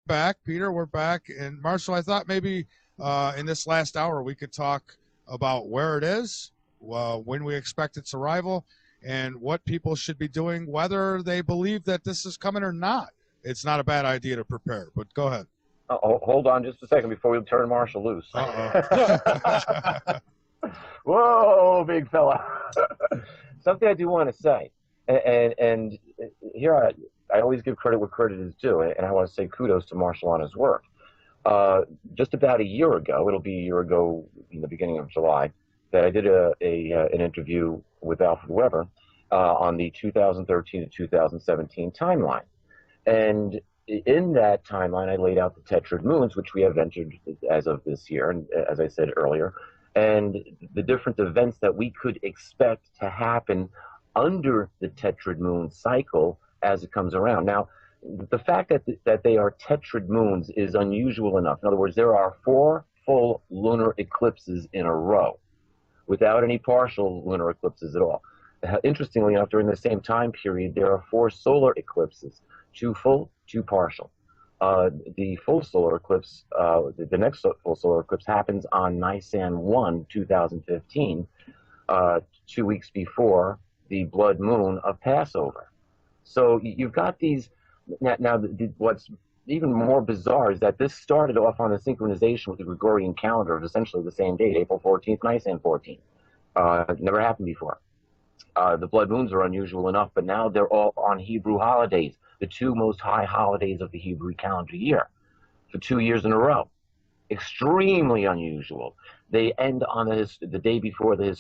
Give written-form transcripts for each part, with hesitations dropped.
back, Peter. We're back. And Marshall, I thought maybe in this last hour we could talk about where it is, when we expect its arrival, and what people should be doing, whether they believe that this is coming or not. It's not a bad idea to prepare, but go ahead. Hold on just a second before we turn Marshall loose. Uh-oh. Whoa, big fella. Something I do want to say, and here I always give credit where credit is due, and I want to say kudos to Marshall on his work. Just about a year ago, it'll be a year ago in the beginning of July, that I did an interview with Alfred Weber on the 2013 to 2017 timeline. And in that timeline, I laid out the tetrad moons, which we have entered as of this year, and as I said earlier, and the different events that we could expect to happen under the tetrad moon cycle as it comes around. Now, the fact that they are tetrad moons is unusual enough. In other words, there are 4 full lunar eclipses in a row without any partial lunar eclipses at all. Interestingly enough, during the same time period, there are 4 solar eclipses, 2 full, 2 partial. The full solar eclipse, the next full solar eclipse happens on Nisan 1, 2015, 2 weeks before the blood moon of Passover. So you've got these. Now what's even more bizarre is that this started off on a synchronization with the Gregorian calendar of essentially the same date, April 14th, Nisan 14th. Never happened before. The blood moons are unusual enough, but now they're all on Hebrew holidays, the 2 most high holidays of the Hebrew calendar year, for 2 years in a row. Extremely unusual. They end on the day before the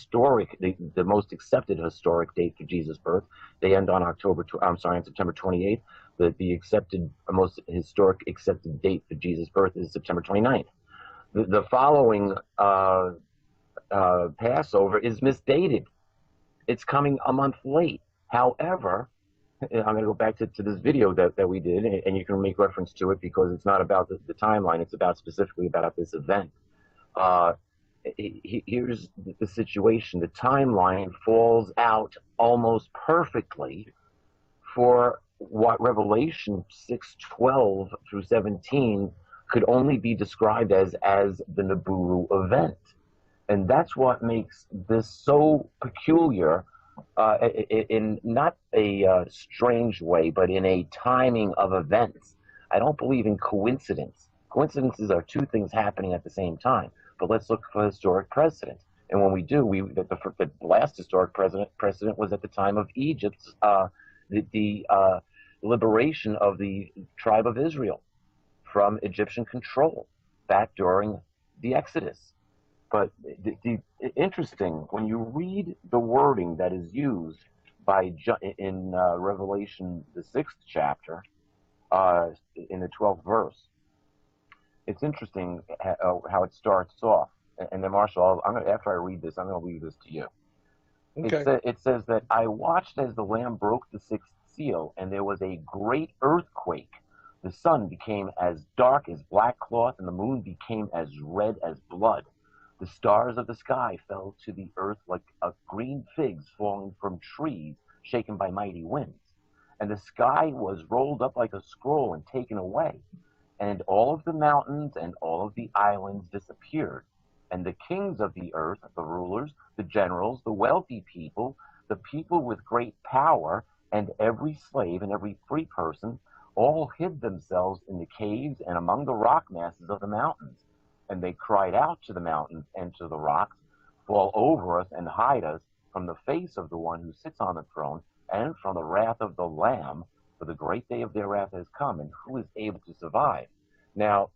most accepted historic date for Jesus' birth. They end on on September 28th. The accepted, most historic accepted date for Jesus' birth is September 29th. The following Passover is misdated. It's coming a month late. However, I'm going to go back to this video that we did, and you can make reference to it because it's not about the timeline. It's about specifically about this event. Here's the situation. The timeline falls out almost perfectly for what Revelation 6:12 through 17 could only be described as the Nibiru event. And that's what makes this so peculiar, in not a strange way, but in a timing of events. I don't believe in coincidence. Coincidences are 2 things happening at the same time. But let's look for historic precedent. And when we do, the last historic precedent was at the time of Egypt's the liberation of the tribe of Israel from Egyptian control back during the Exodus. But interesting, when you read the wording that is used in Revelation, the 6th chapter, in the 12th verse, it's interesting how it starts off. And then, Marshall, after I read this, I'm going to leave this to you. Okay. It says that I watched as the Lamb broke the 6th seal, and there was a great earthquake. The sun became as dark as black cloth, and the moon became as red as blood. The stars of the sky fell to the earth like green figs falling from trees shaken by mighty winds. And the sky was rolled up like a scroll and taken away. And all of the mountains and all of the islands disappeared. And the kings of the earth, the rulers, the generals, the wealthy people, the people with great power, and every slave and every free person, all hid themselves in the caves and among the rock masses of the mountains. And they cried out to the mountains and to the rocks, fall over us and hide us from the face of the one who sits on the throne and from the wrath of the Lamb, for the great day of their wrath has come, and who is able to survive? Now,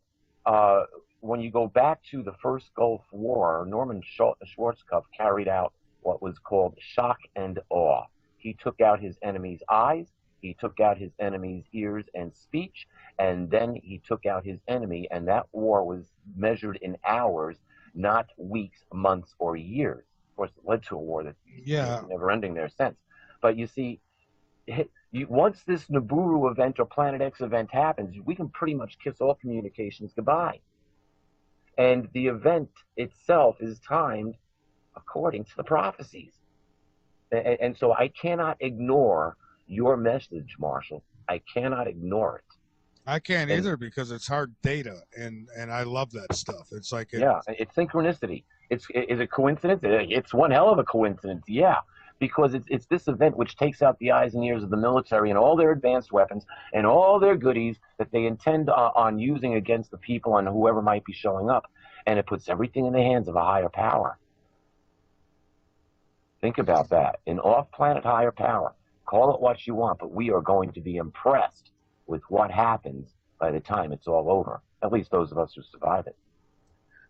when you go back to the first Gulf War, Norman Schwarzkopf carried out what was called shock and awe. He took out his enemy's eyes, he took out his enemy's ears and speech, and then he took out his enemy, and that war was measured in hours, not weeks, months, or years. Of course, it led to a war that's never ending there since. But you see, once this Nibiru event or Planet X event happens, we can pretty much kiss all communications goodbye. And the event itself is timed according to the prophecies. And so I cannot ignore your message, Marshall. I cannot ignore it. I can't And either because it's hard data, and I love that stuff. It's like it. yeah, it's synchronicity. Is it coincidence? It's one hell of a coincidence. Yeah, because it's this event which takes out the eyes and ears of the military and all their advanced weapons and all their goodies that they intend on using against the people and whoever might be showing up, and it puts everything in the hands of a higher power. Think about that. An off-planet higher power. Call it what you want, but we are going to be impressed with what happens by the time it's all over. At least those of us who survive it.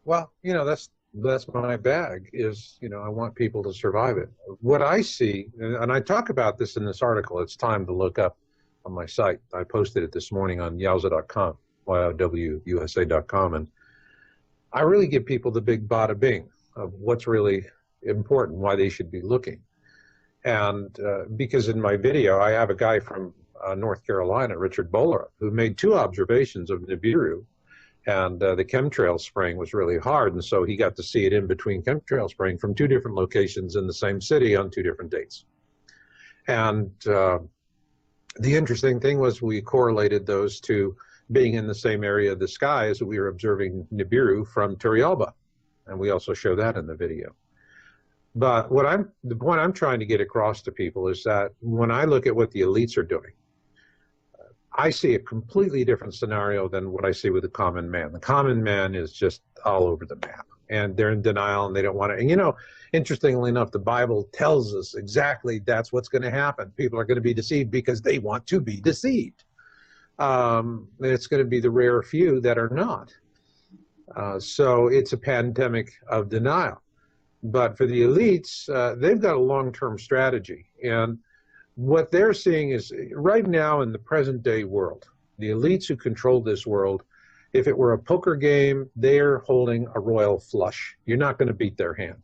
Well, that's my bag is, I want people to survive it. What I see, and I talk about this in this article, it's time to look up on my site. I posted it this morning on yowza.com, YOWUSA.com, and I really give people the big bada bing of what's really important, why they should be looking. And because in my video, I have a guy from North Carolina, Richard Bowler, who made 2 observations of Nibiru, and the chemtrail spraying was really hard, and so he got to see it in between chemtrail spraying from 2 different locations in the same city on 2 different dates. And the interesting thing was we correlated those to being in the same area of the sky as we were observing Nibiru from Turrialba, and we also show that in the video. But the point I'm trying to get across to people is that when I look at what the elites are doing, I see a completely different scenario than what I see with the common man. The common man is just all over the map, and they're in denial, and they don't want to. And interestingly enough, the Bible tells us exactly that's what's going to happen. People are going to be deceived because they want to be deceived. It's going to be the rare few that are not. So it's a pandemic of denial. But for the elites, they've got a long-term strategy. And what they're seeing is right now in the present day world, the elites who control this world, if it were a poker game, they're holding a royal flush. You're not going to beat their hand.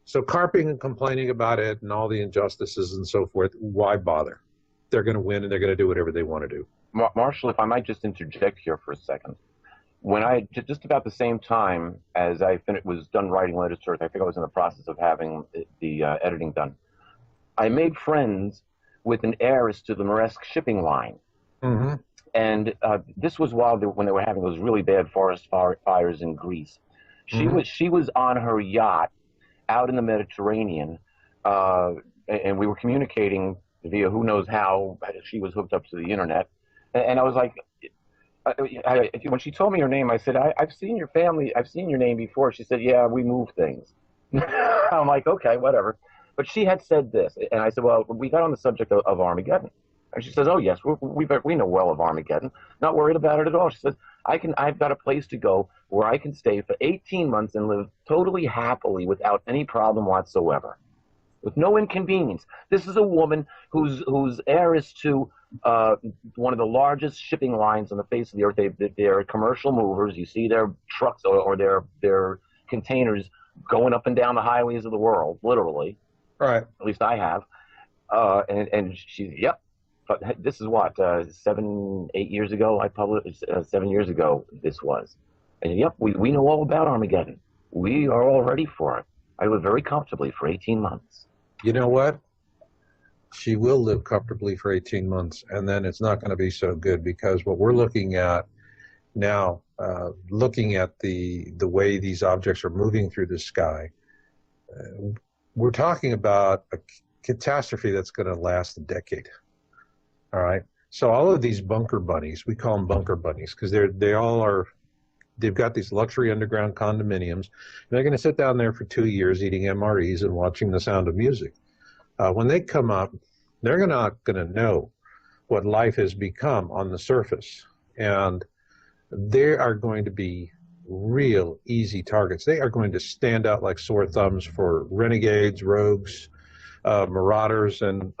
So carping and complaining about it and all the injustices and so forth, why bother? They're going to win and they're going to do whatever they want to do. Marshall, if I might just interject here for a second. When I, just about the same time as I was done writing Letters to Earth, I think I was in the process of having the editing done, I made friends with an heiress to the Maersk shipping line. Mm-hmm. And this was when they were having those really bad forest fires in Greece. She was on her yacht out in the Mediterranean, and we were communicating via who knows how. She was hooked up to the internet. And I was like, when she told me her name, I said, I've seen your family, I've seen your name before. She said, yeah, we move things. I'm like, okay, whatever. But she had said this, and I said, well, we got on the subject of Armageddon. And she says, oh, yes, we know well of Armageddon. Not worried about it at all. She says, I've got a place to go where I can stay for 18 months and live totally happily without any problem whatsoever, with no inconvenience. This is a woman who's heiress to one of the largest shipping lines on the face of the earth. They're commercial movers. You see their trucks or their containers going up and down the highways of the world, literally. Right. At least I have. And she, yep. But this is what, 7, 8 years ago I published, 7 years ago this was. And yep, we know all about Armageddon. We are all ready for it. I live very comfortably for 18 months. You know what? She will live comfortably for 18 months, and then it's not going to be so good, because what we're looking at now, looking at the way these objects are moving through the sky, we're talking about a catastrophe that's going to last a decade. All right. So all of these bunker bunnies, we call them bunker bunnies because they've got these luxury underground condominiums. And they're going to sit down there for 2 years eating MREs and watching The Sound of Music. When they come up, they're not going to know what life has become on the surface. And they are going to be real easy targets. They are going to stand out like sore thumbs for renegades, rogues, marauders, and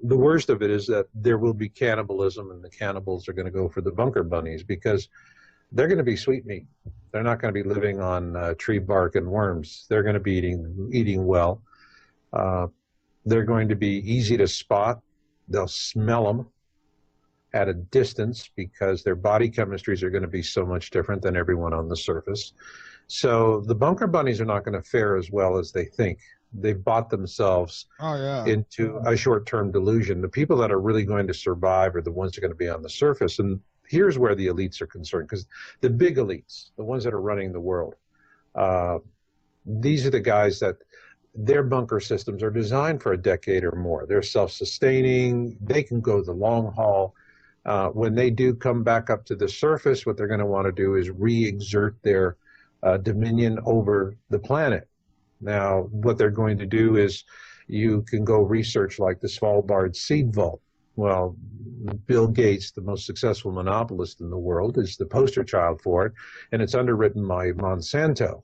the worst of it is that there will be cannibalism, and the cannibals are going to go for the bunker bunnies because they're going to be sweet meat. They're not going to be living on tree bark and worms. They're going to be eating well. They're going to be easy to spot. They'll smell them at a distance because their body chemistries are going to be so much different than everyone on the surface. So the bunker bunnies are not going to fare as well as they think. They've bought themselves into a short-term delusion. The people that are really going to survive are the ones that are going to be on the surface. And here's where the elites are concerned, because the big elites, the ones that are running the world, these are the guys that their bunker systems are designed for a decade or more. They're self-sustaining. They can go the long haul. When they do come back up to the surface, what they're going to want to do is re-exert their dominion over the planet. Now, what they're going to do is you can go research like the Svalbard seed vault. Well, Bill Gates, the most successful monopolist in the world, is the poster child for it, and it's underwritten by Monsanto.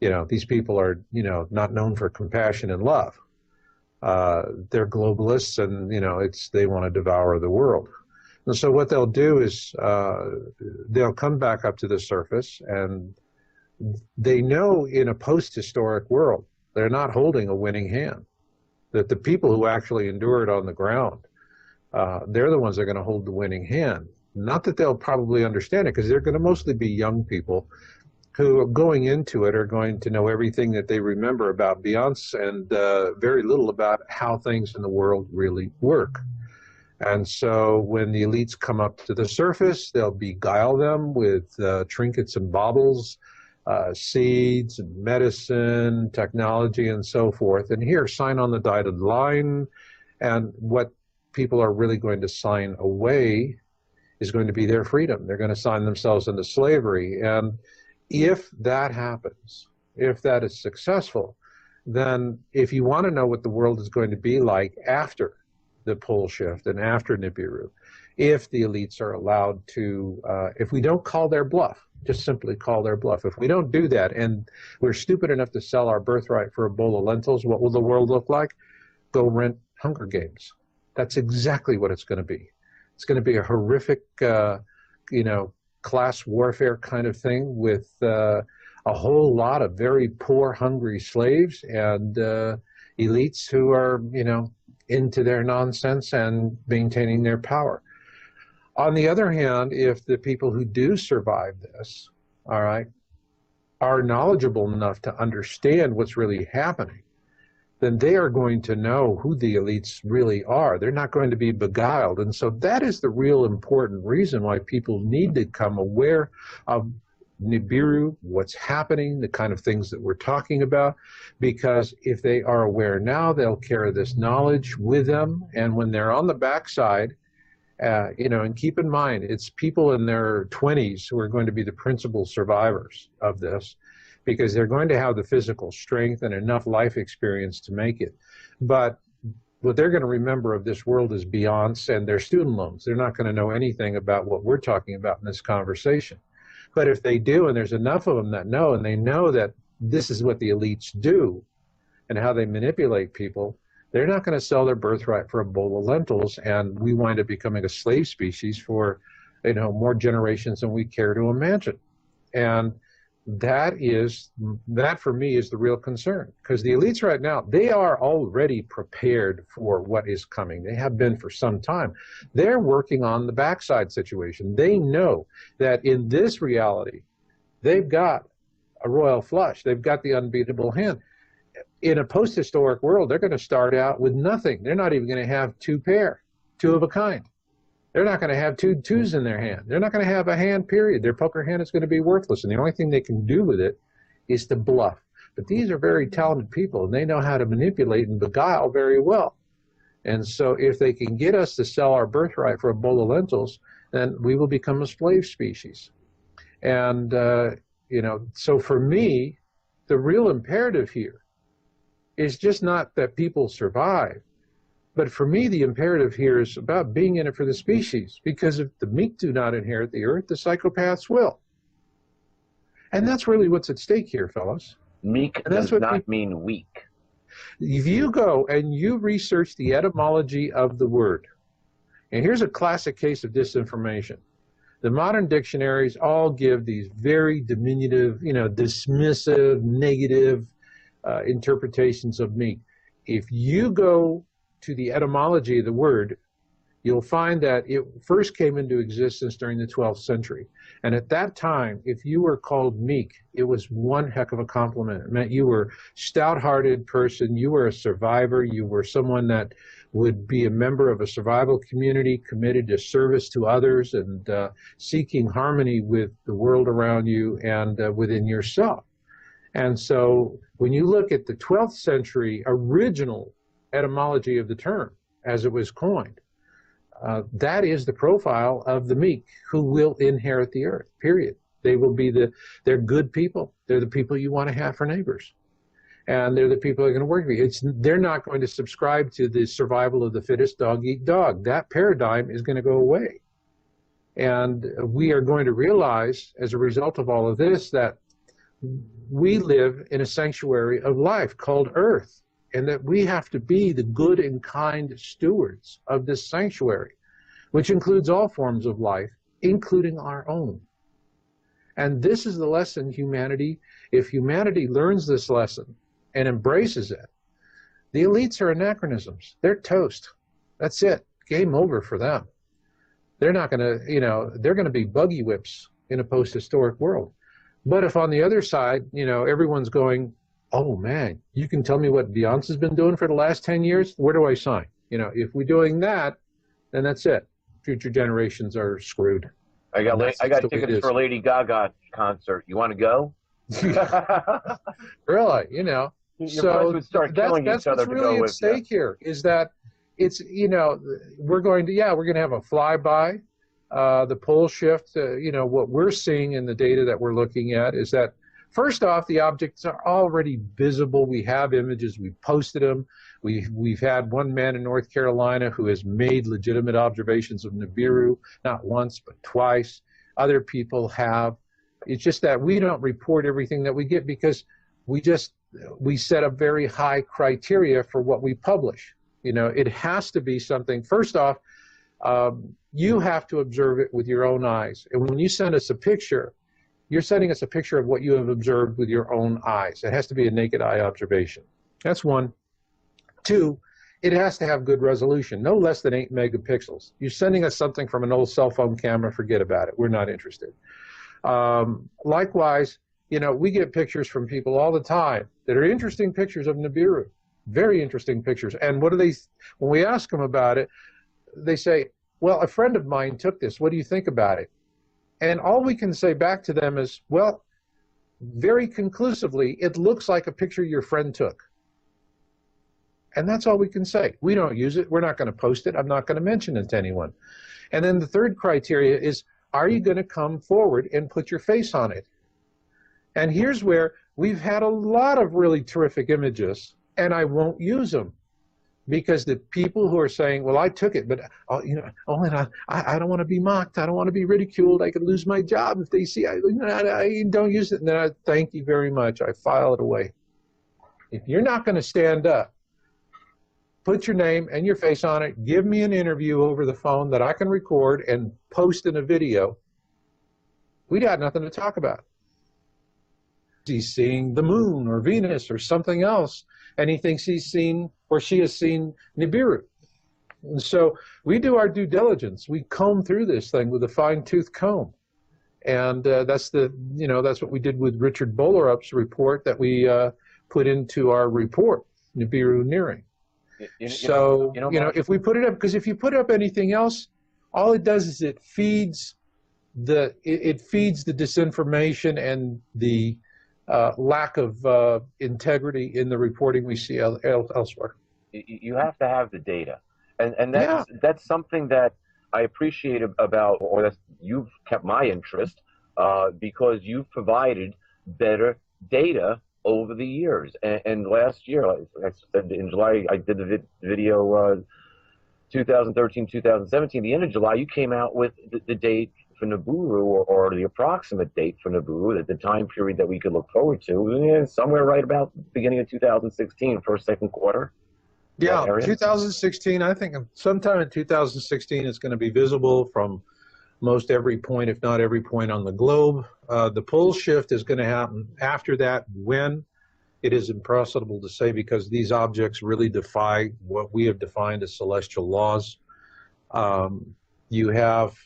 You know, these people are, you know, not known for compassion and love. They're globalists, and, you know, they want to devour the world. And so what they'll do is they'll come back up to the surface, and they know in a post-historic world, they're not holding a winning hand. That the people who actually endure it on the ground, they're the ones that are going to hold the winning hand. Not that they'll probably understand it, because they're going to mostly be young people who going into it are going to know everything that they remember about Beyonce and very little about how things in the world really work. And so when the elites come up to the surface, they'll beguile them with trinkets and baubles, seeds and medicine, technology, and so forth. And here, sign on the dotted line. And what people are really going to sign away is going to be their freedom. They're going to sign themselves into slavery. And if that happens, if that is successful, then if you want to know what the world is going to be like after the pole shift and after Nibiru, if the elites are allowed to, if we don't call their bluff, just simply call their bluff. If we don't do that and we're stupid enough to sell our birthright for a bowl of lentils, what will the world look like? Go rent Hunger Games. That's exactly what it's going to be. It's going to be a horrific, you know, class warfare kind of thing with a whole lot of very poor, hungry slaves and elites who are, you know, into their nonsense and maintaining their power. On the other hand, if the people who do survive this, all right, are knowledgeable enough to understand what's really happening, then they are going to know who the elites really are. They're not going to be beguiled. And so that is the real important reason why people need to become aware of Nibiru, what's happening, the kind of things that we're talking about, because if they are aware now, they'll carry this knowledge with them. And when they're on the backside, you know, and keep in mind, it's people in their 20s who are going to be the principal survivors of this, because they're going to have the physical strength and enough life experience to make it. But what they're going to remember of this world is Beyonce and their student loans. They're not going to know anything about what we're talking about in this conversation. But if they do, and there's enough of them that know, and they know that this is what the elites do and how they manipulate people, they're not going to sell their birthright for a bowl of lentils, and we wind up becoming a slave species for, you know, more generations than we care to imagine. And that for me is the real concern, because the elites right now, they are already prepared for what is coming. They have been for some time. They're working on the backside situation. They know that in this reality, they've got a royal flush. They've got the unbeatable hand. In a post-historic world, they're going to start out with nothing. They're not even going to have two of a kind. They're not going to have two twos in their hand. They're not going to have a hand, period. Their poker hand is going to be worthless, and the only thing they can do with it is to bluff. But these are very talented people, and they know how to manipulate and beguile very well. And so if they can get us to sell our birthright for a bowl of lentils, then we will become a slave species. And, you know, so for me, the real imperative here is just not that people survive, but for me, the imperative here is about being in it for the species, because if the meek do not inherit the earth, the psychopaths will. And that's really what's at stake here, fellas. Meek does not mean weak. If you go and you research the etymology of the word, and here's a classic case of disinformation. The modern dictionaries all give these very diminutive, you know, dismissive, negative interpretations of meek. If you go to the etymology of the word, you'll find that it first came into existence during the 12th century. And at that time, if you were called meek, it was one heck of a compliment. It meant you were a stout-hearted person, you were a survivor, you were someone that would be a member of a survival community committed to service to others and seeking harmony with the world around you and within yourself. And so when you look at the 12th century original etymology of the term as it was coined, that is the profile of the meek who will inherit the earth, period. They will be they're good people. They're the people you want to have for neighbors. And they're the people that are going to work for you. They're not going to subscribe to the survival of the fittest, dog eat dog. That paradigm is going to go away. And we are going to realize, as a result of all of this, that we live in a sanctuary of life called Earth, and that we have to be the good and kind stewards of this sanctuary, which includes all forms of life, including our own. And this is the lesson humanity, if humanity learns this lesson and embraces it, the elites are anachronisms. They're toast. That's it. Game over for them. They're not going to, they're going to be buggy whips in a post-historic world. But if on the other side, everyone's going, oh man, you can tell me what Beyonce's been doing for the last 10 years? Where do I sign? If we're doing that, then that's it. Future generations are screwed. I got tickets for a Lady Gaga concert. You want to go? Really, Your so friends would start killing each other that's what's really at stake here, is that it's, we're going to have a flyby. The pole shift, what we're seeing in the data that we're looking at is that, first off, the objects are already visible. We have images. We've posted them. We've had one man in North Carolina who has made legitimate observations of Nibiru, not once, but twice. Other people have. It's just that we don't report everything that we get because we set up very high criteria for what we publish. It has to be something, first off, you have to observe it with your own eyes. And when you send us a picture, you're sending us a picture of what you have observed with your own eyes. It has to be a naked eye observation. That's one. Two, it has to have good resolution, no less than 8 megapixels. You're sending us something from an old cell phone camera, forget about it. We're not interested. Likewise, we get pictures from people all the time that are interesting pictures of Nibiru, very interesting pictures. And what do they, when we ask them about it, they say, well, a friend of mine took this. What do you think about it? And all we can say back to them is, well, very conclusively, it looks like a picture your friend took. And that's all we can say. We don't use it. We're not going to post it. I'm not going to mention it to anyone. And then the third criteria is, are you going to come forward and put your face on it? And here's where we've had a lot of really terrific images, and I won't use them. Because the people who are saying, well, I took it, but I don't want to be mocked. I don't want to be ridiculed. I could lose my job if they see I don't use it. And then I thank you very much. I file it away. If you're not going to stand up, put your name and your face on it, give me an interview over the phone that I can record and post in a video, we got nothing to talk about. He's seeing the moon or Venus or something else, and he thinks he's seen or she has seen Nibiru. And so we do our due diligence. We comb through this thing with a fine-tooth comb. And that's what we did with Richard Bolerup's report that we put into our report, Nibiru Nearing. If we put it up, because if you put up anything else, all it does is it feeds the disinformation and the lack of integrity in the reporting we see elsewhere. You have to have the data, and that's something that I appreciate about, or that you've kept my interest, because you've provided better data over the years. And last year, like I said, in July, I did the video 2013, 2017. The end of July, you came out with the date for Nibiru, or the approximate date for Nibiru, at the time period that we could look forward to, somewhere right about the beginning of 2016, first, second quarter. Yeah, 2016, I think sometime in 2016 it's going to be visible from most every point, if not every point on the globe. The pole shift is going to happen after that. When? It is impossible to say, because these objects really defy what we have defined as celestial laws. You have,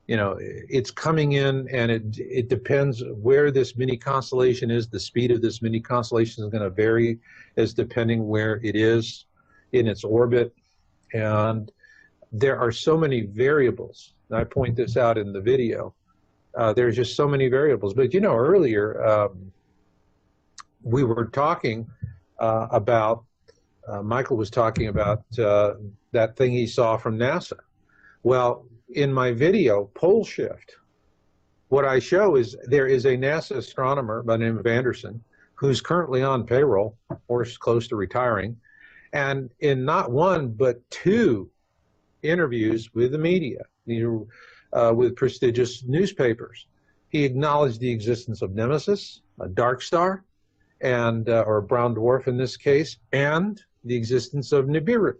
it's coming in, and it depends where this mini constellation is. The speed of this mini constellation is going to vary as depending where it is. in its orbit. And there are so many variables. And I point this out in the video. There's just so many variables. But you know, earlier we were talking about, Michael was talking about that thing he saw from NASA. Well, in my video, Pole Shift, what I show is there is a NASA astronomer by the name of Anderson who's currently on payroll or is close to retiring. And in not one, but two interviews with the media, with prestigious newspapers, he acknowledged the existence of Nemesis, a dark star, and or a brown dwarf in this case, and the existence of Nibiru.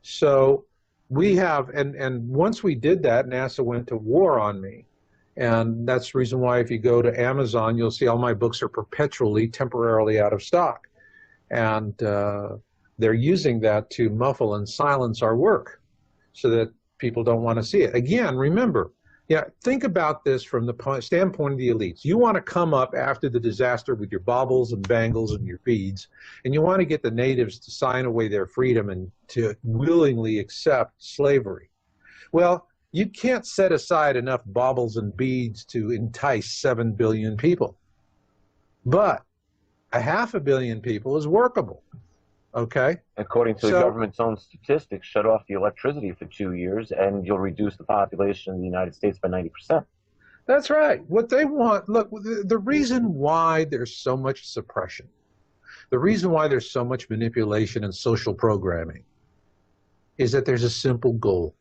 So we have, and once we did that, NASA went to war on me. And that's the reason why if you go to Amazon, you'll see all my books are perpetually, temporarily out of stock. And they're using that to muffle and silence our work so that people don't want to see it. Again, remember, think about this from the standpoint of the elites. You want to come up after the disaster with your baubles and bangles and your beads, and you want to get the natives to sign away their freedom and to willingly accept slavery. Well, you can't set aside enough baubles and beads to entice 7 billion people. But 500 million people is workable. Okay? According to the government's own statistics, shut off the electricity for 2 years and you'll reduce the population in the United States by 90%. That's right. What they want, look, the reason why there's so much suppression, the reason why there's so much manipulation and social programming is that there's a simple goal: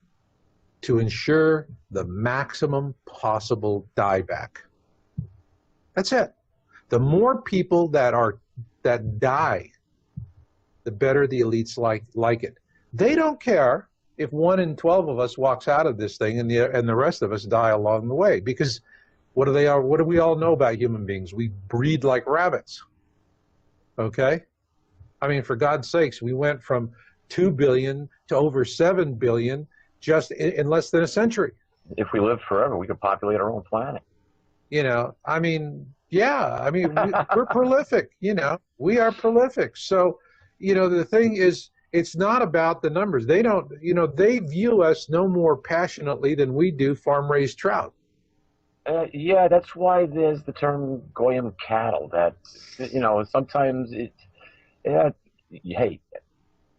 to ensure the maximum possible dieback. That's it. The more people that die, the better the elites like it. They don't care if 1 in 12 of us walks out of this thing and the rest of us die along the way, because what do we all know about human beings? We breed like rabbits. Okay? I mean, for God's sakes, we went from 2 billion to over 7 billion just in less than a century. If we lived forever, we could populate our own planet. You know, I mean, yeah, I mean, we're prolific, you know, we are prolific. So, you know, the thing is, it's not about the numbers. They don't, you know, they view us no more passionately than we do farm-raised trout. Yeah, that's why there's the term Goyim cattle. That, you know, sometimes hey,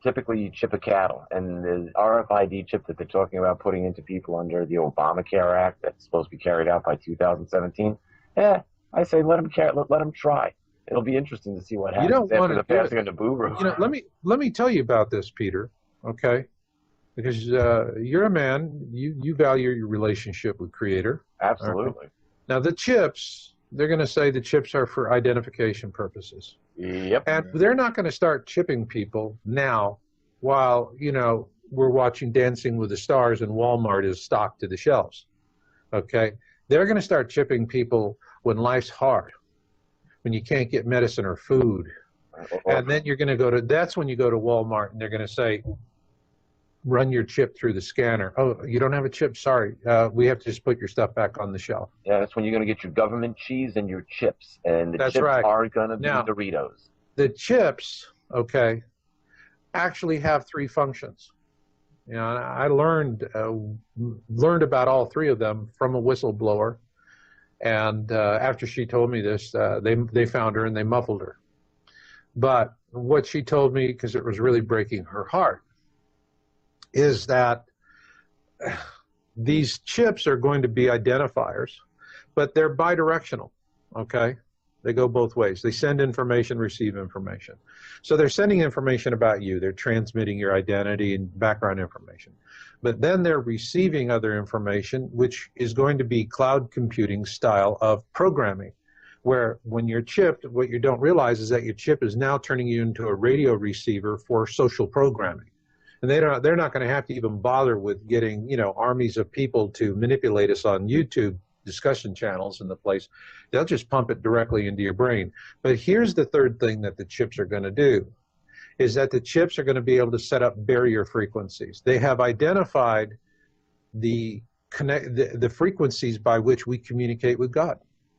typically you chip a cattle, and the RFID chip that they're talking about putting into people under the Obamacare Act that's supposed to be carried out by 2017. I say let them try. It'll be interesting to see what happens after the passing of Nibiru. You know, let me tell you about this, Peter. Okay, because you're a man. You value your relationship with Creator. Absolutely. Right? Now the chips, they're going to say the chips are for identification purposes. Yep. And they're not going to start chipping people now while, you know, we're watching Dancing with the Stars and Walmart is stocked to the shelves. Okay? They're going to start chipping people when life's hard, when you can't get medicine or food. And then you're going to that's when you go to Walmart and they're going to say, run your chip through the scanner. Oh, you don't have a chip? Sorry. We have to just put your stuff back on the shelf. Yeah, that's when you're going to get your government cheese and your chips. And the that's chips right. are going to be Now, Doritos. The chips, okay, actually have 3 functions. You know, I learned about all 3 of them from a whistleblower. And after she told me this, they found her and they muffled her. But what she told me, because it was really breaking her heart, is that these chips are going to be identifiers, but they're bidirectional, okay? They go both ways. They send information, receive information. So they're sending information about you. They're transmitting your identity and background information. But then they're receiving other information, which is going to be cloud computing style of programming, where when you're chipped, what you don't realize is that your chip is now turning you into a radio receiver for social programming. And they're not going to have to even bother with getting, you know, armies of people to manipulate us on YouTube discussion channels in the place. They'll just pump it directly into your brain. But here's the third thing that the chips are going to do, is that the chips are going to be able to set up barrier frequencies. They have identified the frequencies by which we communicate with God,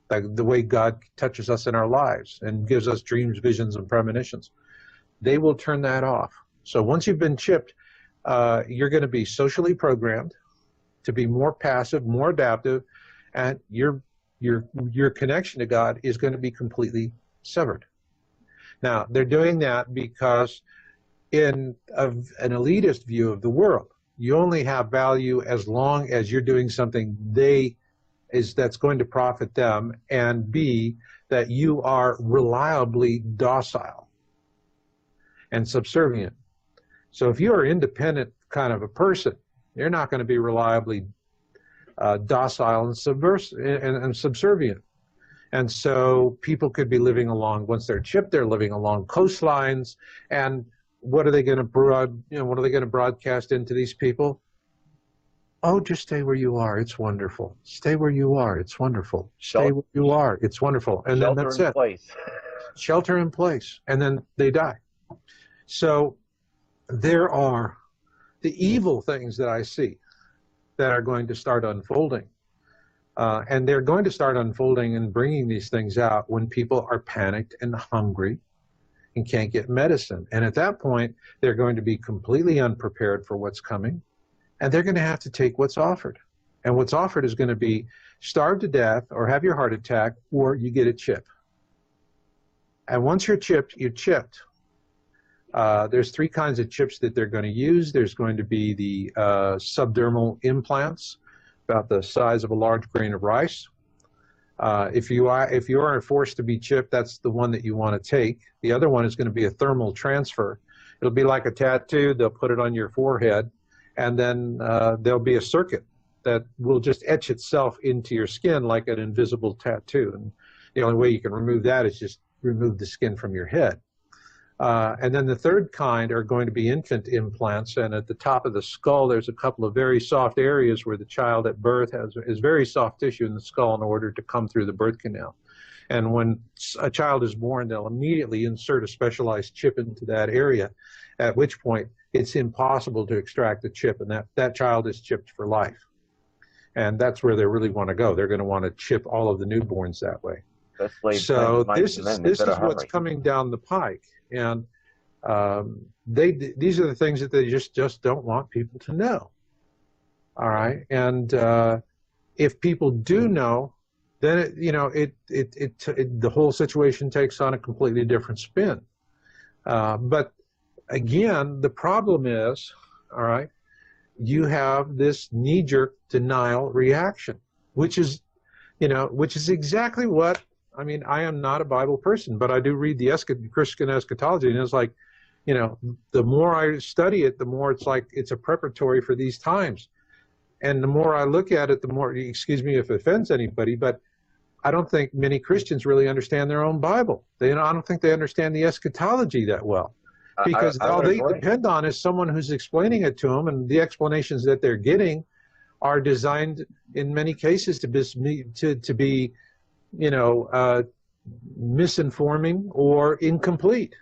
like the way God touches us in our lives and gives us dreams, visions, and premonitions. They will turn that off. So once you've been chipped, you're going to be socially programmed to be more passive, more adaptive, and your connection to God is going to be completely severed. Now, they're doing that because in an elitist view of the world, you only have value as long as you're doing something that's going to profit them, and B, that you are reliably docile and subservient. So if you're an independent kind of a person, you're not going to be reliably docile and subservient. And so people could be living along, once they're chipped, they're living along coastlines. And what are they going to broadcast into these people? Oh, just stay where you are. It's wonderful. Stay where you are. It's wonderful. Stay where you are. It's wonderful. And then that's it. Shelter in place. And then they die. So there are the evil things that I see that are going to start unfolding. And they're going to start unfolding and bringing these things out when people are panicked and hungry and can't get medicine. And at that point, they're going to be completely unprepared for what's coming. And they're going to have to take what's offered. And what's offered is going to be starve to death or have your heart attack, or you get a chip. And once you're chipped, you're chipped. There's three kinds of chips that they're going to use. There's going to be the subdermal implants, about the size of a large grain of rice. If you are forced to be chipped, that's the one that you want to take. The other one is going to be a thermal transfer. It'll be like a tattoo. They'll put it on your forehead, and then there'll be a circuit that will just etch itself into your skin like an invisible tattoo. And the only way you can remove that is just remove the skin from your head. And then the third kind are going to be infant implants, and at the top of the skull there's a couple of very soft areas where the child at birth is very soft tissue in the skull in order to come through the birth canal. And when a child is born, they'll immediately insert a specialized chip into that area, at which point it's impossible to extract the chip, and that child is chipped for life. And that's where they really want to go. They're going to want to chip all of the newborns that way. So this is what's coming down the pike. And these are the things that they just don't want people to know. All right. And if people do know, then the whole situation takes on a completely different spin. But again, the problem is, all right, you have this knee-jerk denial reaction, which is exactly what, I mean, I am not a Bible person, but I do read the Christian eschatology, and it's like, the more I study it, the more it's like it's a preparatory for these times. And the more I look at it, the more, excuse me if it offends anybody, but I don't think many Christians really understand their own Bible. I don't think they understand the eschatology that well. Because all they depend on is someone who's explaining it to them, and the explanations that they're getting are designed in many cases to be misinforming or incomplete.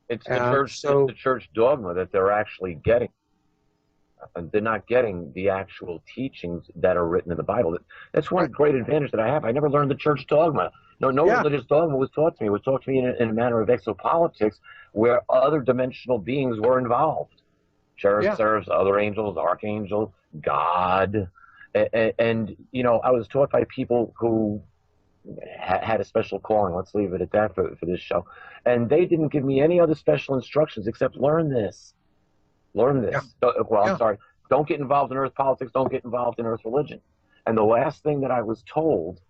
It's the church dogma that they're actually getting. They're not getting the actual teachings that are written in the Bible. That's one great advantage that I have. I never learned the church dogma. No religious dogma was taught to me. It was taught to me in a manner of exopolitics, where other dimensional beings were involved. Cherubs, seraphs, other angels, archangels, God. And I was taught by people who had a special calling. Let's leave it at that for this show. And they didn't give me any other special instructions except learn this. Learn this. I'm sorry. Don't get involved in earth politics. Don't get involved in earth religion. And the last thing that I was told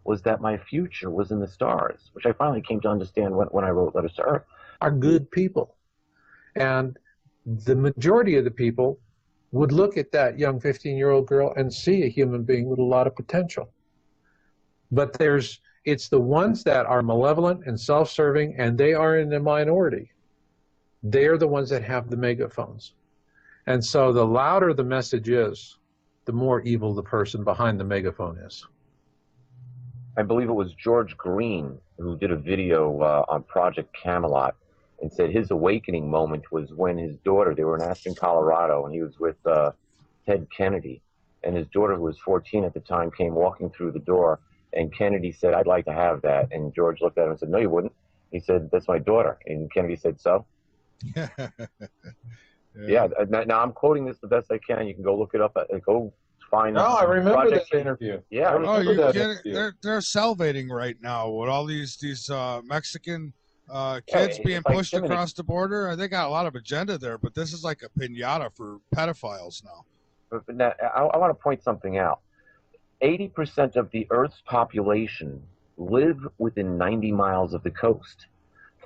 was that my future was in the stars, which I finally came to understand when I wrote Letters to Earth. Are good people. And the majority of the people would look at that young 15-year-old girl and see a human being with a lot of potential. But it's the ones that are malevolent and self-serving, and they are in the minority. They're the ones that have the megaphones. And so the louder the message is, the more evil the person behind the megaphone is. I believe it was George Green who did a video on Project Camelot and said his awakening moment was when his daughter, they were in Aspen, Colorado, and he was with Ted Kennedy. And his daughter, who was 14 at the time, came walking through the door, and Kennedy said, "I'd like to have that." And George looked at him and said, "No, you wouldn't." He said, "That's my daughter." And Kennedy said, "So?" Yeah. Yeah. Now I'm quoting this the best I can. You can go look it up. Go find. No, I remember Project. that interview. Yeah. I Oh, remember you that kidding? interview. They're salivating right now with all these Mexican Yeah, kids being it's like pushed Timothy. across the border. They got a lot of agenda there, but this is like a pinata for pedophiles now. But now, I want to point something out. 80% of the Earth's population live within 90 miles of the coast.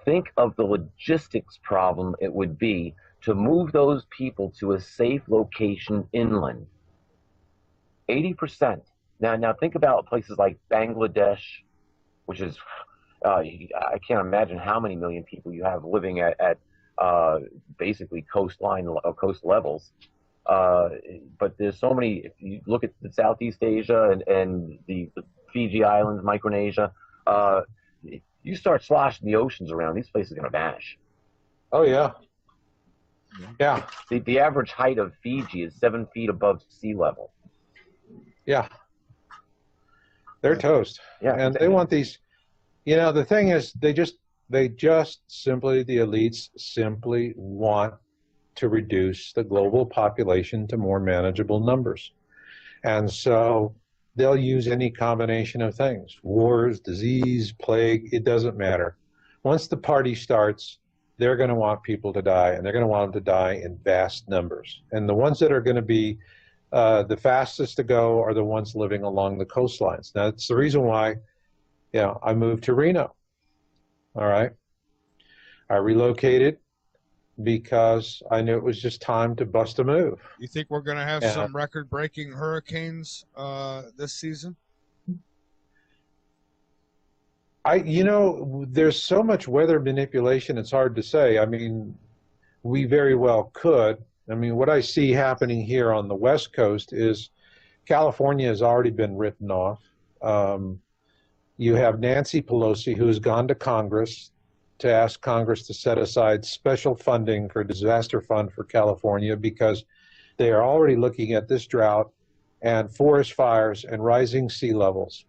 Think of the logistics problem it would be to move those people to a safe location inland. 80%. Now think about places like Bangladesh, which is, I can't imagine how many million people you have living at basically coast levels. But there's so many. If you look at the Southeast Asia and the Fiji Islands, Micronesia, you start sloshing the oceans around, these places are going to vanish. Oh yeah, yeah, The average height of Fiji is 7 feet above sea level. yeah. They're toast. Yeah, And they want these. You know, the thing is, they just simply, the elites simply want to reduce the global population to more manageable numbers. And so they'll use any combination of things: wars, disease, plague, it doesn't matter. Once the party starts, they're going to want people to die, and they're going to want them to die in vast numbers. And the ones that are going to be the fastest to go are the ones living along the coastlines. Now, that's the reason why, I moved to Reno. All right. I relocated because I knew it was just time to bust a move. You think we're going to have some record-breaking hurricanes this season? There's so much weather manipulation, it's hard to say. I mean, we very well could. I mean, what I see happening here on the West Coast is California has already been written off. You have Nancy Pelosi, who has gone to Congress to ask Congress to set aside special funding for a disaster fund for California, because they are already looking at this drought and forest fires and rising sea levels.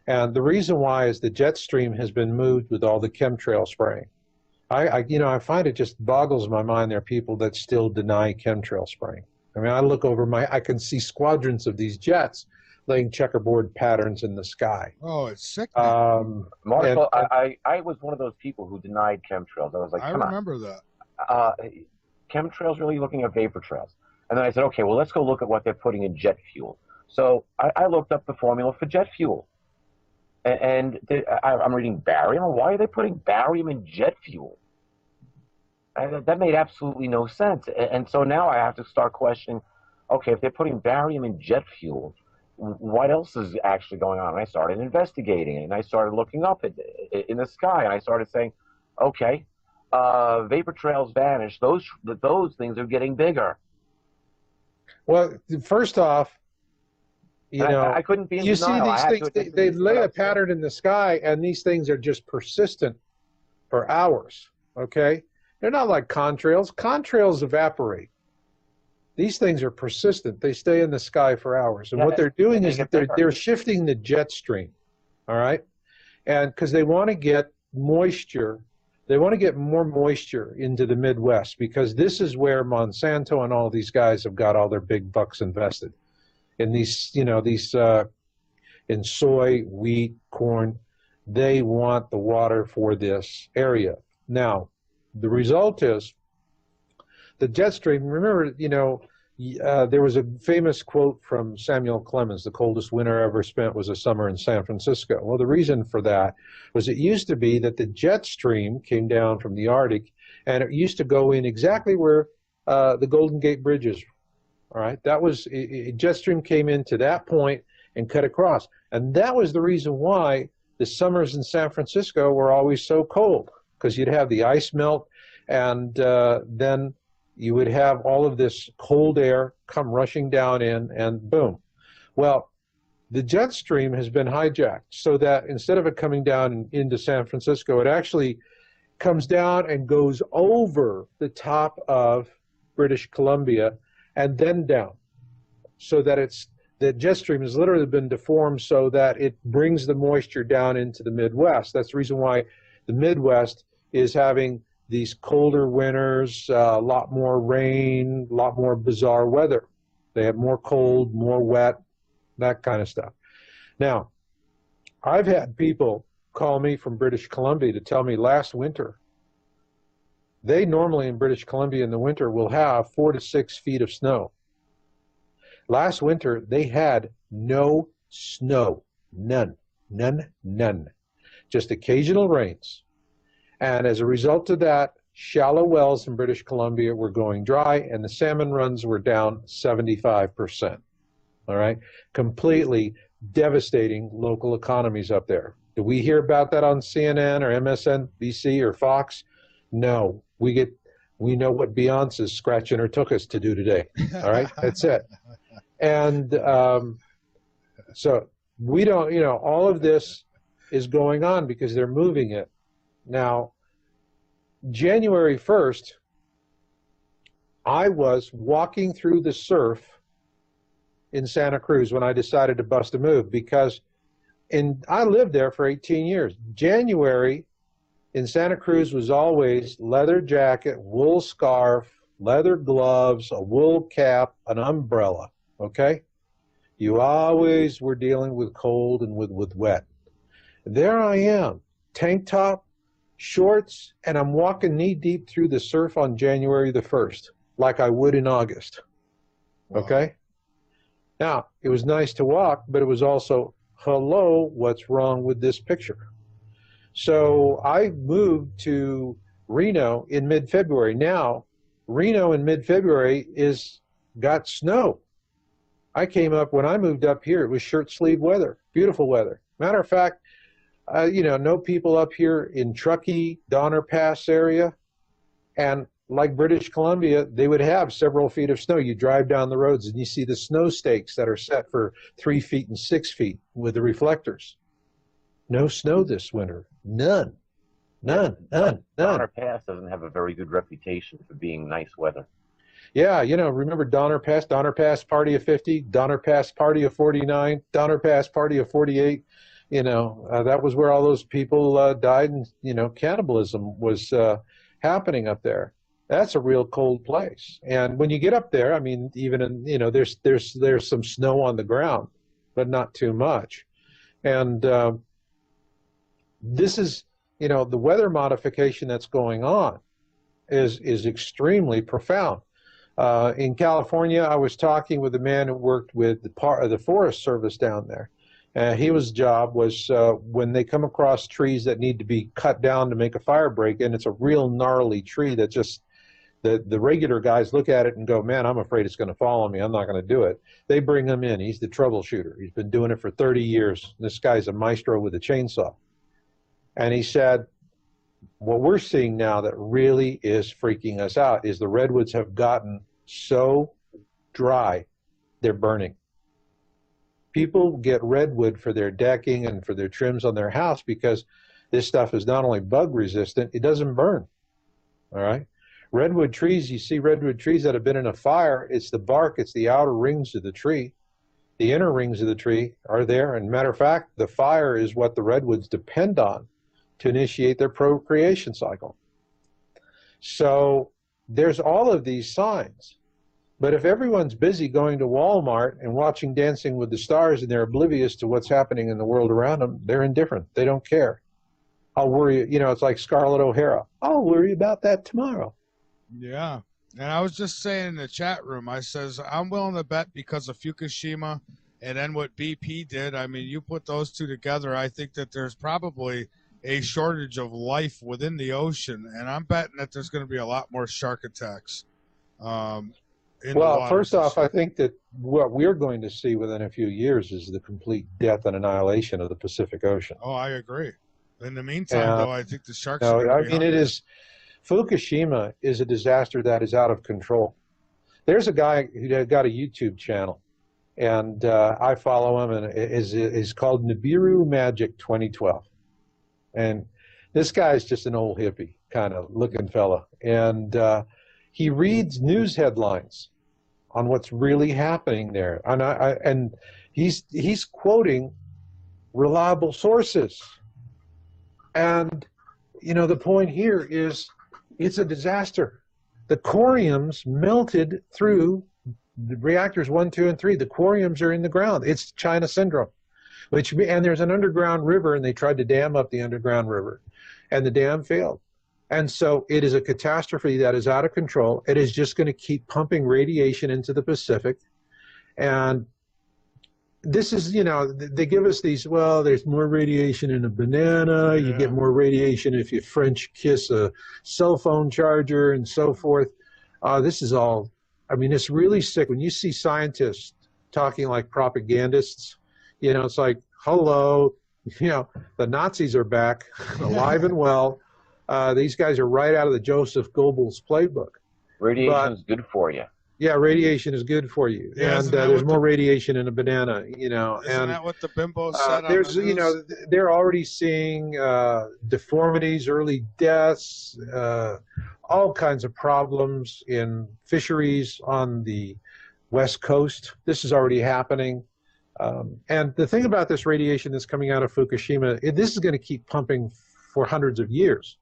And the reason why is the jet stream has been moved with all the chemtrail spraying. I find it just boggles my mind there are people that still deny chemtrail spraying. I mean, I look over I can see squadrons of these jets laying checkerboard patterns in the sky. Oh, it's sick. Marshall, I was one of those people who denied chemtrails. I was like, come on. I remember that. Chemtrails, really looking at vapor trails. And then I said, okay, well, let's go look at what they're putting in jet fuel. So I looked up the formula for jet fuel. And I'm reading barium. Why are they putting barium in jet fuel? That made absolutely no sense. And so now I have to start questioning, okay, if they're putting barium in jet fuel, what else is actually going on? And I started investigating it, and I started looking up in the sky, and I started saying, okay, vapor trails vanish. Those things are getting bigger. Well, first off, I couldn't be in denial. You see these things, they lay a pattern in the sky, and these things are just persistent for hours, okay? They're not like contrails. Contrails evaporate. These things are persistent. They stay in the sky for hours. And what they're doing is that they're shifting the jet stream, all right? And because they want to get moisture, they want to get more moisture into the Midwest, because this is where Monsanto and all these guys have got all their big bucks invested. In these, in soy, wheat, corn, they want the water for this area. Now, the result is the jet stream. Remember, there was a famous quote from Samuel Clemens: "The coldest winter I ever spent was a summer in San Francisco." Well, the reason for that was it used to be that the jet stream came down from the Arctic, and it used to go in exactly where the Golden Gate Bridge is. All right, that was jet stream came into that point and cut across, and that was the reason why the summers in San Francisco were always so cold, because you'd have the ice melt, and then you would have all of this cold air come rushing down in, and boom. Well, the jet stream has been hijacked so that instead of it coming down into San Francisco, it actually comes down and goes over the top of British Columbia and then down, so that the jet stream has literally been deformed so that it brings the moisture down into the Midwest. That's the reason why the Midwest is having these colder winters, a lot more rain, a lot more bizarre weather. They have more cold, more wet, that kind of stuff. Now, I've had people call me from British Columbia to tell me last winter, they normally in British Columbia in the winter will have 4 to 6 feet of snow. Last winter, they had no snow. None. Just occasional rains. And as a result of that, shallow wells in British Columbia were going dry, and the salmon runs were down 75%. All right? Completely devastating local economies up there. Do we hear about that on CNN or MSNBC or Fox? No. We know what Beyonce's scratching her tuchus to do today. All right? That's it. And so we don't, all of this is going on because they're moving it. Now, January 1st, I was walking through the surf in Santa Cruz when I decided to bust a move because I lived there for 18 years. January in Santa Cruz was always leather jacket, wool scarf, leather gloves, a wool cap, an umbrella, okay? You always were dealing with cold and with wet. There I am, tank top, shorts, and I'm walking knee deep through the surf on January the 1st, like I would in August. Wow. Okay? Now, it was nice to walk, but it was also, hello, what's wrong with this picture? So I moved to Reno in mid-February. Now, Reno in mid-February got snow. I came up, when I moved up here, it was shirt sleeve weather, beautiful weather. Matter of fact, know people up here in Truckee, Donner Pass area, and like British Columbia, they would have several feet of snow. You drive down the roads and you see the snow stakes that are set for 3 feet and 6 feet with the reflectors. No snow this winter. None. Donner Pass doesn't have a very good reputation for being nice weather. Yeah, remember Donner Pass party of 50, Donner Pass party of 49, Donner Pass party of 48. That was where all those people died, and cannibalism was happening up there. That's a real cold place. And when you get up there, I mean, even in, there's some snow on the ground, but not too much. And this is, the weather modification that's going on is extremely profound. In California, I was talking with a man who worked with the Forest Service down there. His job was when they come across trees that need to be cut down to make a fire break, and it's a real gnarly tree that just, the regular guys look at it and go, man, I'm afraid it's going to fall on me. I'm not going to do it. They bring him in. He's the troubleshooter. He's been doing it for 30 years. This guy's a maestro with a chainsaw. And he said, what we're seeing now that really is freaking us out is the redwoods have gotten so dry, they're burning. People get redwood for their decking and for their trims on their house because this stuff is not only bug resistant, it doesn't burn. All right? Redwood trees, you see redwood trees that have been in a fire, it's the bark, it's the outer rings of the tree. The inner rings of the tree are there. And matter of fact, the fire is what the redwoods depend on to initiate their procreation cycle. So there's all of these signs. But if everyone's busy going to Walmart and watching Dancing with the Stars and they're oblivious to what's happening in the world around them, they're indifferent. They don't care. I'll worry, it's like Scarlett O'Hara. I'll worry about that tomorrow. Yeah. And I was just saying in the chat room, I says, I'm willing to bet because of Fukushima and then what BP did. I mean, you put those two together, I think that there's probably a shortage of life within the ocean. And I'm betting that there's going to be a lot more shark attacks. Well, first off, I think that what we're going to see within a few years is the complete death and annihilation of the Pacific Ocean. Oh, I agree. In the meantime, though, I think the sharks are going to be hungry. it is. Fukushima is a disaster that is out of control. There's a guy who got a YouTube channel, and I follow him, and is called Nibiru Magic 2012. And this guy is just an old hippie kind of looking fella, and he reads news headlines on what's really happening there, and he's quoting reliable sources. And the point here is It's a disaster. The coriums melted through the reactors 1, 2, and 3. The coriums are in the ground. It's China syndrome. And there's an underground river, and they tried to dam up the underground river, and the dam failed. And so it is a catastrophe that is out of control. It is just going to keep pumping radiation into the Pacific. And this is, you know, they give us these, well, there's more radiation in a banana. Yeah. You get more radiation if you French kiss a cell phone charger and so forth. This is all, I mean, it's really sick. When you see scientists talking like propagandists, you know, it's like, hello, you know, the Nazis are back, alive and well. These guys are right out of the Joseph Goebbels playbook. Radiation is good for you. Yeah, radiation is good for you, yeah, and there's more radiation in a banana, you know. Isn't that what the bimbo said? There's, you know, they're already seeing deformities, early deaths, all kinds of problems in fisheries on the West Coast. This is already happening. And the thing about this radiation that's coming out of Fukushima, this is going to keep pumping for hundreds of years.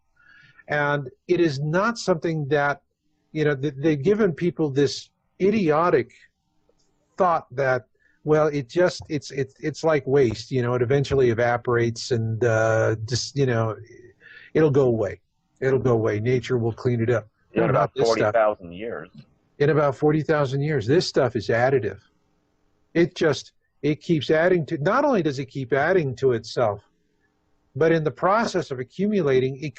And it is not something that, you know, they've given people this idiotic thought that, well, it's like waste, you know, it eventually evaporates and just, you know, it'll go away. It'll go away. Nature will clean it up. In about 40,000 years. In about 40,000 years. This stuff is additive. It keeps adding to, not only does it keep adding to itself, but in the process of accumulating,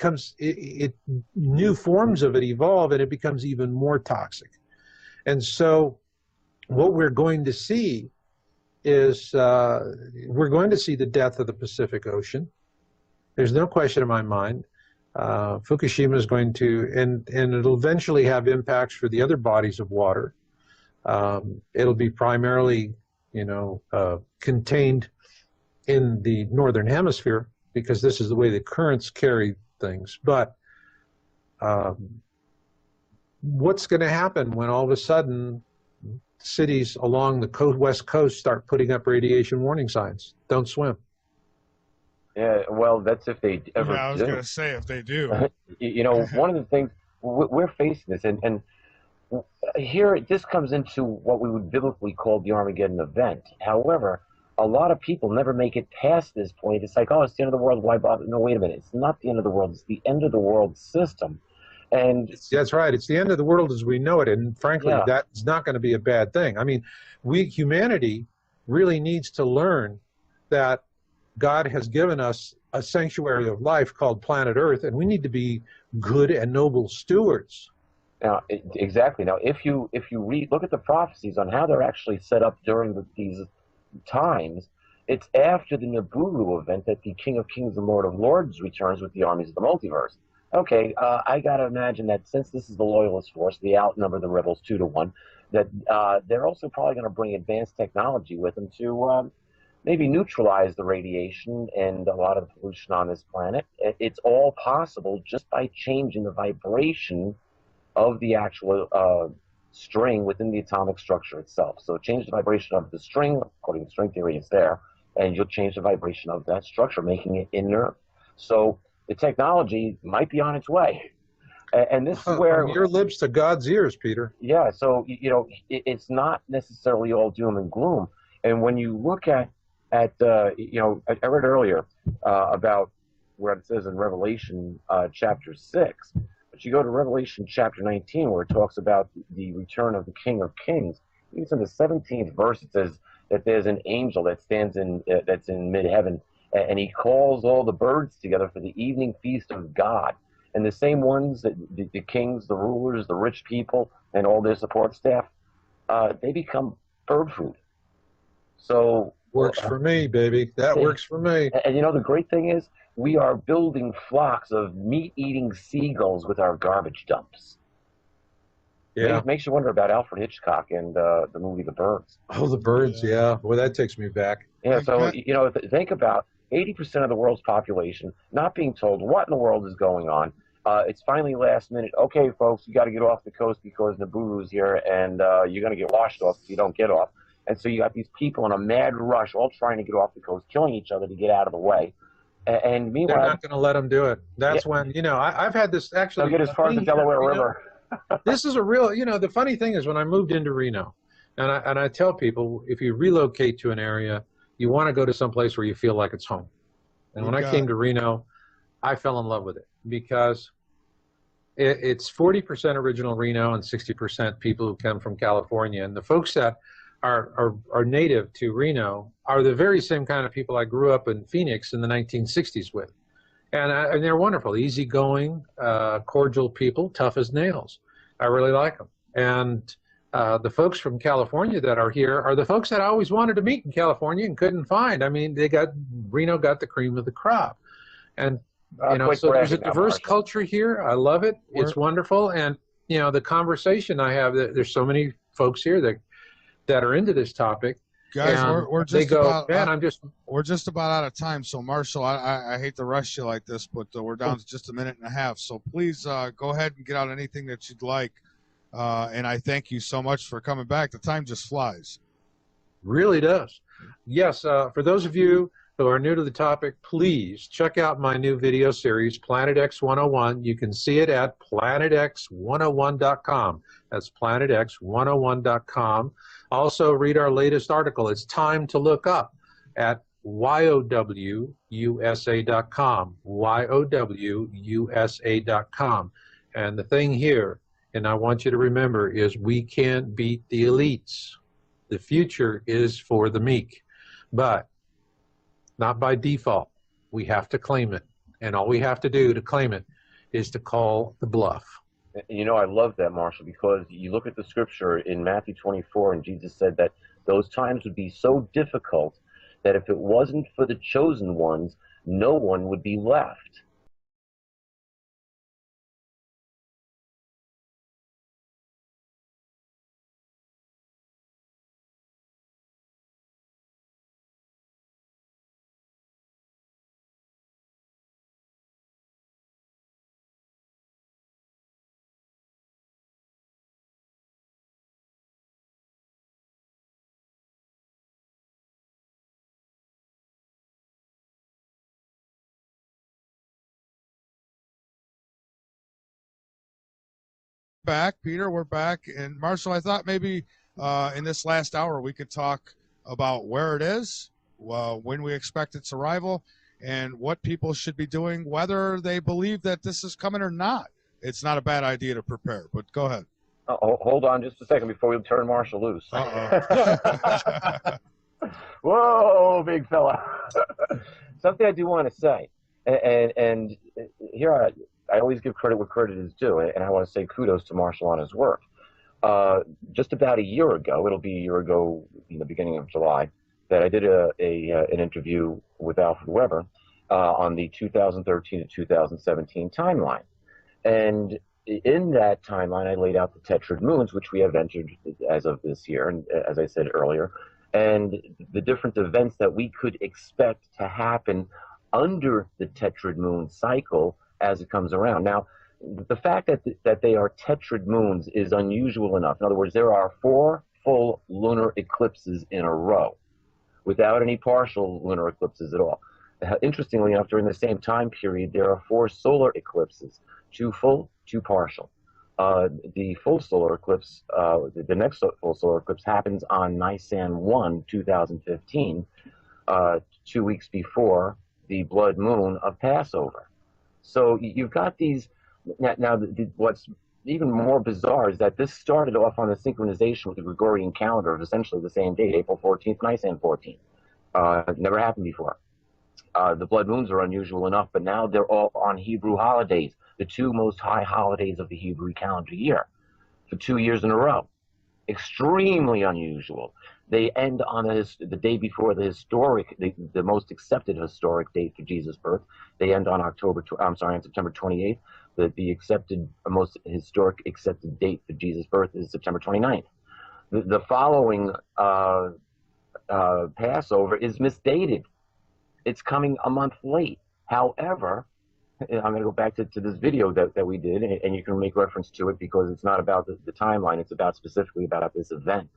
new forms of it evolve and it becomes even more toxic. And so what we're going to see is we're going to see the death of the Pacific Ocean. There's no question in my mind. Fukushima is going to, and it'll eventually have impacts for the other bodies of water. It'll be primarily, you know, contained in the northern hemisphere, because this is the way the currents carry things. But what's going to happen when all of a sudden cities along the west coast start putting up radiation warning signs? Don't swim. Yeah, well, that's if they ever do. Yeah, I was going to say, if they do. You know, one of the things, we're facing this, and here this comes into what we would biblically call the Armageddon event. However, a lot of people never make it past this point. It's like, oh, it's the end of the world. Why bother? No, wait a minute. It's not the end of the world. It's the end of the world system. And that's right. It's the end of the world as we know it. And frankly, that's not going to be a bad thing. I mean, humanity really needs to learn that God has given us a sanctuary of life called planet Earth, and we need to be good and noble stewards. Now, exactly. Now, if you look at the prophecies on how they're actually set up during these times, it's after the Nibiru event that the King of Kings and Lord of Lords returns with the armies of the multiverse. Okay, I got to imagine that since this is the Loyalist force, they outnumber the rebels 2-1, that they're also probably going to bring advanced technology with them to maybe neutralize the radiation and a lot of the pollution on this planet. It's all possible just by changing the vibration of the actual string within the atomic structure itself. So change the vibration of the string, according to string theory, it's there, and you'll change the vibration of that structure, making it inert. So the technology might be on its way. And this is where... From your lips to God's ears, Peter. Yeah, so, you know, it's not necessarily all doom and gloom. And when you look at you know, I read earlier about where it says in Revelation chapter 6, but you go to Revelation chapter 19 where it talks about the return of the King of Kings. Even in the 17th verse, it says that there's an angel that stands that's in mid-heaven, and he calls all the birds together for the evening feast of God. And the same ones, that the kings, the rulers, the rich people, and all their support staff, they become bird food. So works for me, baby. That works for me. And you know, the great thing is, we are building flocks of meat-eating seagulls with our garbage dumps. Yeah. It makes you wonder about Alfred Hitchcock and the movie The Birds. Oh, The Birds, yeah. Well, that takes me back. Yeah, so, you know, think about 80% of the world's population not being told what in the world is going on. It's finally last minute. Okay, folks, you got to get off the coast because Nibiru's here, and you're going to get washed off if you don't get off. And so you got these people in a mad rush, all trying to get off the coast, killing each other to get out of the way. And They're meanwhile, not going to let them do it. yeah, That's when, I've had this they'll actually. get as far as the Delaware River. This is a real, the funny thing is when I moved into Reno, and I tell people, if you relocate to an area, you want to go to some place where you feel like it's home. And when I came to Reno, I fell in love with it because it's 40% original Reno and 60% people who come from California. And the folks that are native to Reno are the very same kind of people I grew up in Phoenix in the 1960s with. And they're wonderful, easygoing, cordial people, tough as nails. I really like them. And the folks from California that are here are the folks that I always wanted to meet in California and couldn't find. I mean, Reno got the cream of the crop. And, so there's a diverse culture here. I love it. It's wonderful. And, the conversation I have, there's so many folks here that are into this topic. Guys, we're just we're just about out of time. So, Marshall, I hate to rush you like this, but we're down to just a minute and a half. So please go ahead and get out anything that you'd like. And I thank you so much for coming back. The time just flies. Really does. Yes, for those of you who are new to the topic, please check out my new video series, Planet X 101. You can see it at planetx101.com. That's planetx101.com. Also, read our latest article. It's Time to Look Up at YOWUSA.com. YOWUSA.com. And the thing here, and I want you to remember, is we can't beat the elites. The future is for the meek, but not by default. We have to claim it. And all we have to do to claim it is to call the bluff. I love that, Marshall, because you look at the scripture in Matthew 24, and Jesus said that those times would be so difficult that if it wasn't for the chosen ones, no one would be left. Back, Peter, we're back. And Marshall, I thought maybe in this last hour we could talk about where it is, when we expect its arrival, and what people should be doing, whether they believe that this is coming or not. It's not a bad idea to prepare, but go ahead. Hold on just a second before we turn Marshall loose. Uh-oh. Whoa, big fella. Something I do want to say, and here I always give credit where credit is due, and I want to say kudos to Marshall on his work. Just about a year ago, it'll be a year ago in the beginning of July, that I did an interview with Alfred Weber on the 2013 to 2017 timeline. And in that timeline, I laid out the tetrad moons, which we have entered as of this year, and as I said earlier, and the different events that we could expect to happen under the tetrad moon cycle as it comes around. Now, the fact that they are tetrad moons is unusual enough. In other words, there are 4 full lunar eclipses in a row without any partial lunar eclipses at all. Interestingly enough, during the same time period, there are 4 solar eclipses, 2 full, 2 partial. The full solar eclipse, the next full solar eclipse happens on Nisan 1, 2015, 2 weeks before the blood moon of Passover. So you've got these. Now, what's even more bizarre is that this started off on the synchronization with the Gregorian calendar of essentially the same date, April 14th, Nisan 14th. Never happened before. The blood moons are unusual enough, but now they're all on Hebrew holidays, the 2 most high holidays of the Hebrew calendar year, for 2 years in a row. Extremely unusual. They end on the day before the most accepted historic date for Jesus' birth. They end on on September 28th. The accepted, most historic accepted date for Jesus' birth is September 29th. The following Passover is misdated. It's coming a month late. However, I'm going to go back to this video that we did, and you can make reference to it because it's not about the timeline. It's specifically about this event.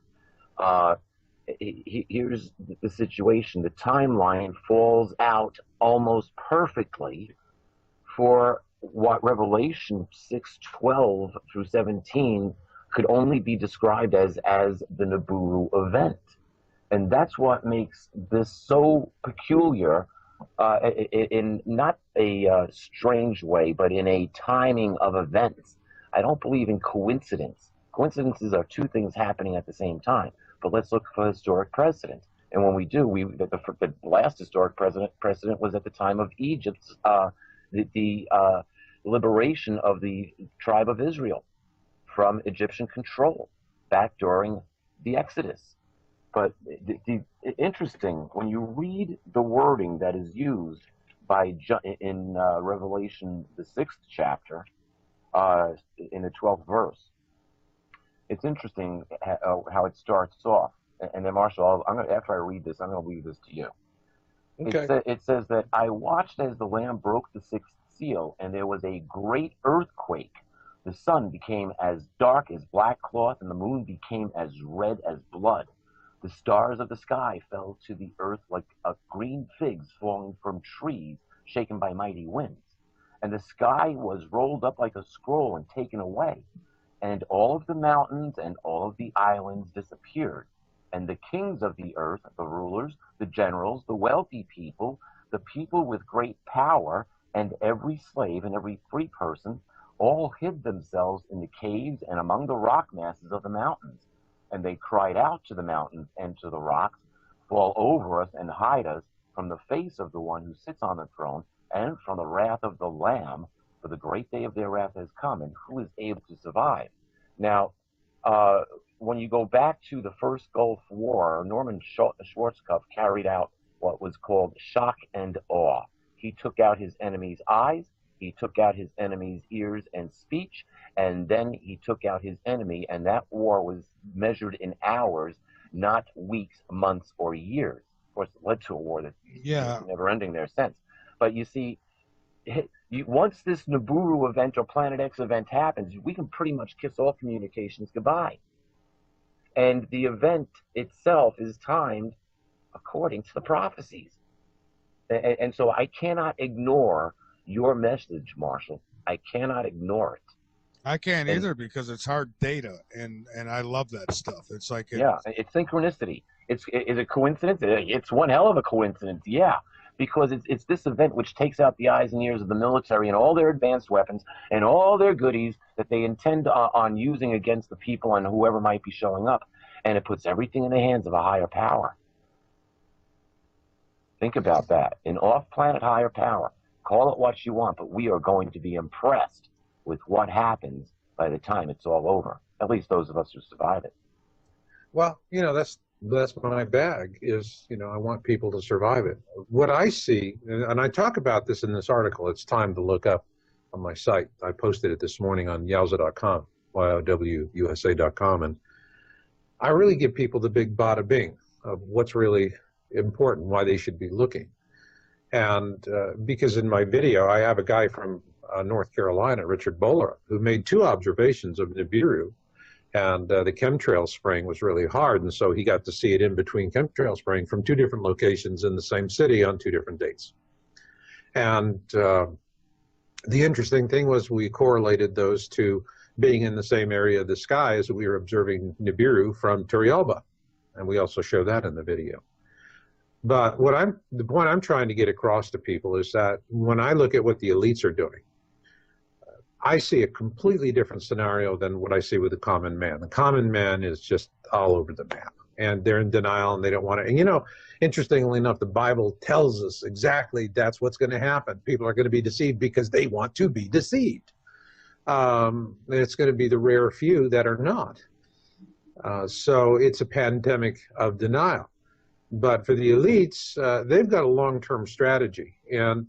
here's the situation. The timeline falls out almost perfectly for what Revelation 6:12 through 17 could only be described as the Nibiru event. And that's what makes this so peculiar, in not a strange way, but in a timing of events. I don't believe in coincidence. Coincidences are two things happening at the same time. But let's look for historic precedent. And when we do, the last historic precedent was at the time of Egypt's the liberation of the tribe of Israel from Egyptian control back during the Exodus. But interesting, when you read the wording that is used in Revelation, the 6th chapter, in the 12th verse, it's interesting how it starts off. And then, Marshall, after I read this, I'm going to leave this to you. Okay. It says that I watched as the Lamb broke the 6th seal, and there was a great earthquake. The sun became as dark as black cloth, and the moon became as red as blood. The stars of the sky fell to the earth like green figs falling from trees shaken by mighty winds. And the sky was rolled up like a scroll and taken away. And all of the mountains and all of the islands disappeared. And the kings of the earth, the rulers, the generals, the wealthy people, the people with great power, and every slave and every free person, all hid themselves in the caves and among the rock masses of the mountains. And they cried out to the mountains and to the rocks, fall over us and hide us from the face of the one who sits on the throne and from the wrath of the Lamb, for the great day of their wrath has come, and who is able to survive? Now, when you go back to the first Gulf War, Norman Schwarzkopf carried out what was called shock and awe. He took out his enemy's eyes, he took out his enemy's ears and speech, and then he took out his enemy, and that war was measured in hours, not weeks, months, or years. Of course, it led to a war that's never ending there since. But you see, once this Nibiru event or Planet X event happens, we can pretty much kiss all communications goodbye. And the event itself is timed according to the prophecies. And so I cannot ignore your message, Marshall. I cannot ignore it. I can't either, because it's hard data, and I love that stuff. It's like it's synchronicity. Is it coincidence? It's one hell of a coincidence, yeah, because it's this event which takes out the eyes and ears of the military and all their advanced weapons and all their goodies that they intend on using against the people and whoever might be showing up, and it puts everything in the hands of a higher power. Think about that. An off-planet higher power. Call it what you want, but we are going to be impressed with what happens by the time it's all over. At least those of us who survive it. Well, that's my bag is, I want people to survive it. What I see, and I talk about this in this article, it's time to look up on my site. I posted it this morning on yowza.com, YOWUSA.com, and I really give people the big bada bing of what's really important, why they should be looking. And because in my video, I have a guy from North Carolina, Richard Bowler, who made 2 observations of Nibiru, and the chemtrail spraying was really hard, and so he got to see it in between chemtrail spraying from 2 different locations in the same city on 2 different dates. And the interesting thing was we correlated those to being in the same area of the sky as we were observing Nibiru from Turrialba, and we also show that in the video. But the point I'm trying to get across to people is that when I look at what the elites are doing, I see a completely different scenario than what I see with the common man. The common man is just all over the map, and they're in denial, and they don't want to. And interestingly enough, the Bible tells us exactly that's what's going to happen. People are going to be deceived because they want to be deceived. It's going to be the rare few that are not. So it's a pandemic of denial. But for the elites, they've got a long-term strategy. And